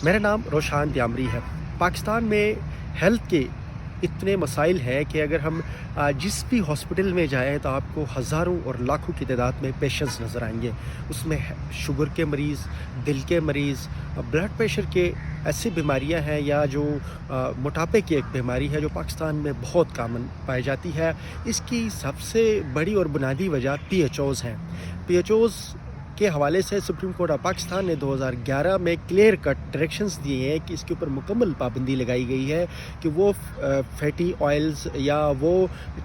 मेरा नाम रोशान त्यामरी है। पाकिस्तान में हेल्थ के इतने मसाइल हैं कि अगर हम जिस भी हॉस्पिटल में जाएँ तो आपको हज़ारों और लाखों की तादाद में पेशेंट्स नज़र आएँगे। उसमें शुगर के मरीज़, दिल के मरीज़, ब्लड प्रेशर के ऐसी बीमारियां हैं या जो मोटापे की एक बीमारी है जो पाकिस्तान में बहुत कॉमन पाई जाती है। इसकी सबसे बड़ी और बुनियादी वजह पीएचओज़ हैं। पीएचओज़ के हवाले से सुप्रीम कोर्ट ऑफ पाकिस्तान ने 2011 में क्लियर कट डायरेक्शंस दिए हैं कि इसके ऊपर मुकम्मल पाबंदी लगाई गई है कि वो फैटी ऑयल्स या वो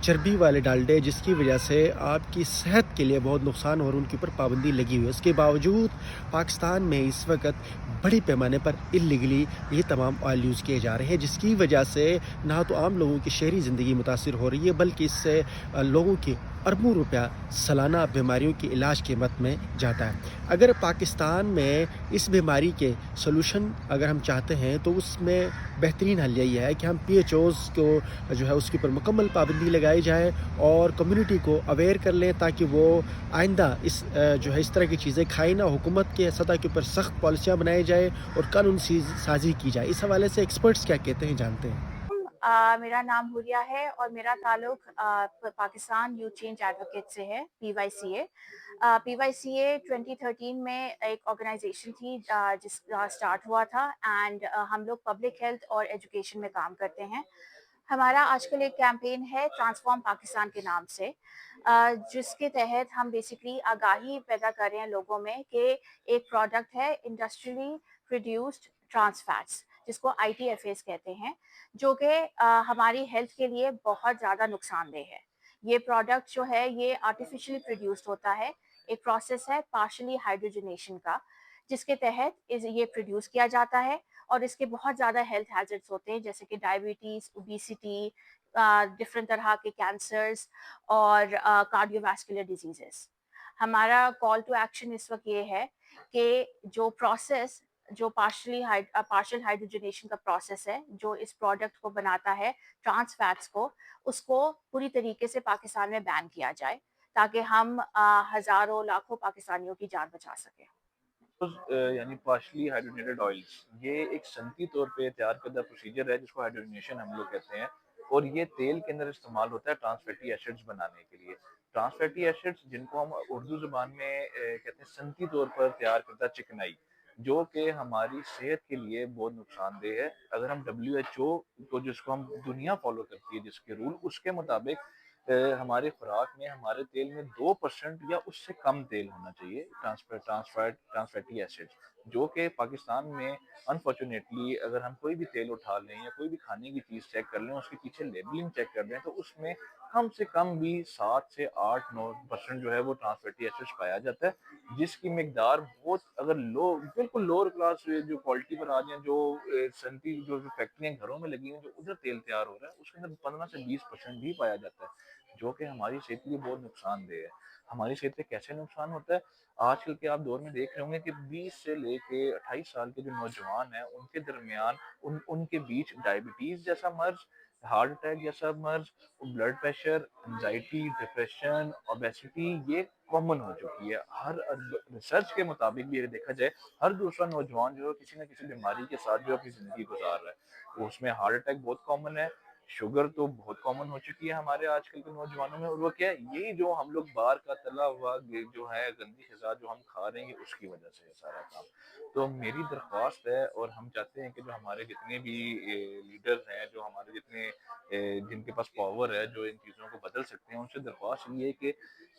चर्बी वाले डालडे जिसकी वजह से आपकी सेहत के लिए बहुत नुकसान हो रहा है उनके ऊपर पाबंदी लगी हुई है। उसके बावजूद पाकिस्तान में इस वक्त बड़ी पैमाने पर इलीगली ये तमाम ऑयल यूज़ किए जा रहे हैं, जिसकी वजह से ना तो आम लोगों की शहरी ज़िंदगी मुतासिर हो रही है बल्कि इससे लोगों की अरबों रुपया सालाना बीमारियों के इलाज की मद में जाता है। अगर पाकिस्तान में इस बीमारी के सॉल्यूशन अगर हम चाहते हैं तो उसमें बेहतरीन हल यही है कि हम पीएचओज़ को जो है उसके ऊपर मुकम्मल पाबंदी लगाई जाए और कम्युनिटी को अवेयर कर लें ताकि वो आइंदा इस जो है इस तरह की चीज़ें खाई ना। हुकूमत के सतह के ऊपर सख्त पॉलिसियाँ बनाई जाए और कानून साजी की जाए। इस हवाले से एक्सपर्ट्स क्या कहते हैं जानते हैं। मेरा नाम हुरिया है और मेरा ताल्लुक पाकिस्तान यूथ चेंज एडवोकेट से है, पीवाईसीए। पीवाईसीए 2013 में एक ऑर्गेनाइजेशन थी जिस स्टार्ट हुआ था एंड हम लोग पब्लिक हेल्थ और एजुकेशन में काम करते हैं। हमारा आजकल एक कैंपेन है ट्रांसफॉर्म पाकिस्तान के नाम से, जिसके तहत हम बेसिकली आगाही पैदा कर रहे हैं लोगों में कि एक प्रोडक्ट है इंडस्ट्रियली प्रोड्यूस्ड ट्रांस फैट्स, जिसको आईटीएफएस कहते हैं, जो कि हमारी हेल्थ के लिए बहुत ज़्यादा नुकसानदेह है। ये प्रोडक्ट जो है ये आर्टिफिशियली प्रोड्यूस्ड होता है। एक प्रोसेस है पार्शली हाइड्रोजनेशन का, जिसके तहत ये प्रोड्यूस किया जाता है और इसके बहुत ज़्यादा हेल्थ हैजर्ड्स होते हैं, जैसे कि डायबिटीज़, ओबेसिटी, डिफरेंट तरह के कैंसर्स और कार्डियोवास्कुलर डिजीजेस। हमारा कॉल टू एक्शन इस वक्त ये है कि जो प्रोसेस जो पार्शियल हाइड्रोजनेशन का प्रोसेस है जो इस प्रोडक्ट को बनाता है, ट्रांस फैट्स को, उसको पूरी तरीके से पाकिस्तान में बैन किया जाए ताकि हम हजारों लाखों पाकिस्तानियों की जान बचा सकें। यानी पार्शली हाइड्रोजनेटेड ऑयल्स, ये एक सनती तौर पे तैयार करदा प्रोसीजर है जिसको हाइड्रोजनेशन हम लोग कहते हैं। और ये तेल के अंदर इस्तेमाल होता है ट्रांस फैटी एसिड्स बनाने के लिए। ट्रांस फैटी एसिड्स जिनको हम उर्दू ज़ुबान में कहते हैं सनती तौर पर तैयार करदा चिकनाई, जो कि हमारी सेहत के लिए बहुत नुकसानदेह है। अगर हम डब्ल्यूएचओ को जिसको हम दुनिया फॉलो करती है जिसके रूल उसके मुताबिक हमारी खुराक में हमारे तेल में 2% या उससे कम तेल होना चाहिए ट्रांस फैटी एसिड्स, जो कि पाकिस्तान में अनफॉर्चुनेटली अगर हम कोई भी तेल उठा लें या कोई भी खाने की चीज़ चेक कर लें उसके पीछे लेबलिंग चेक कर लें तो उसमें कम से कम भी 7 से 8-9% जो है वो ट्रांस फैटी एसिड्स पाया जाता है, जिसकी मिकदार बहुत अगर लो बिल्कुल लोअर क्लास जो क्वालिटी पर आ जाए, जो सनती जो फैक्ट्रियाँ घरों में लगी हैं जो उधर तेल तैयार हो रहा है उसके अंदर 15 से 20% भी पाया जाता है, जो कि हमारी सेहत के लिए बहुत नुकसानदेह है। हमारी सेहत पे कैसे नुकसान होता है? आजकल के आप दौर में देख रहे होंगे कि 20 से लेके 28 साल के जो नौजवान हैं, उनके दरमियान उनके बीच डायबिटीज़ जैसा मर्ज़, हार्ट अटैक जैसा मर्ज़, blood pressure, anxiety, depression, obesity ये कॉमन हो चुकी है। हर रिसर्च के मुताबिक भी अगर देखा जाए, हर दूसरा नौजवान जो है किसी न किसी बीमारी के साथ जो है अपनी ज़िंदगी गुज़ार रहा है। उसमें हार्ट अटैक बहुत कॉमन है, शुगर तो बहुत कॉमन हो चुकी है हमारे आजकल के नौजवानों में। और वो क्या है, यही जो हम लोग बाहर का तला हुआ जो है गंदी ग़िज़ा जो हम खा रहे हैं उसकी वजह से है सारा काम। तो मेरी दरख्वास्त है और हम चाहते हैं कि जो हमारे जितने भी लीडर्स हैं, जो हमारे जितने जिनके पास पावर है, जो इन चीज़ों को बदल सकते हैं, उनसे दरख्वास्त ये है कि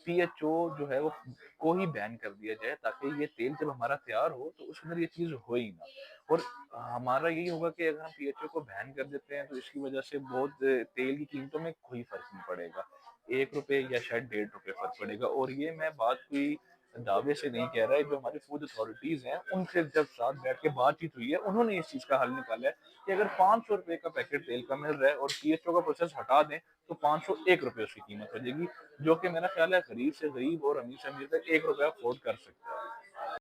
पीएचओ जो है वो को ही बैन कर दिया जाए ताकि ये तेल जब हमारा तैयार हो तो उसके अंदर ये चीज़ हो ही ना। और हमारा यही होगा कि अगर हम पीएचओ को बैन कर देते हैं तो इसकी वजह से बहुत तेल की कीमतों में कोई फर्क नहीं पड़ेगा। 1 रुपए या शायद 1.5 रुपए फर्क पड़ेगा। और ये मैं बात कोई दावे से नहीं कह रहा है, जो हमारी फूड अथॉरिटीज हैं उनसे जब साथ बैठ के बातचीत हुई है उन्होंने इस चीज का हल निकाला है कि अगर 500 रुपए का पैकेट तेल का मिल रहा है और पीएचओ का प्रोसेस हटा दें तो 501 रुपए उसकी कीमत हो जाएगी, जो कि मेरा ख्याल है गरीब से गरीब और अमीर से अमीर तक 1 रुपया अफोर्ड कर सकता है।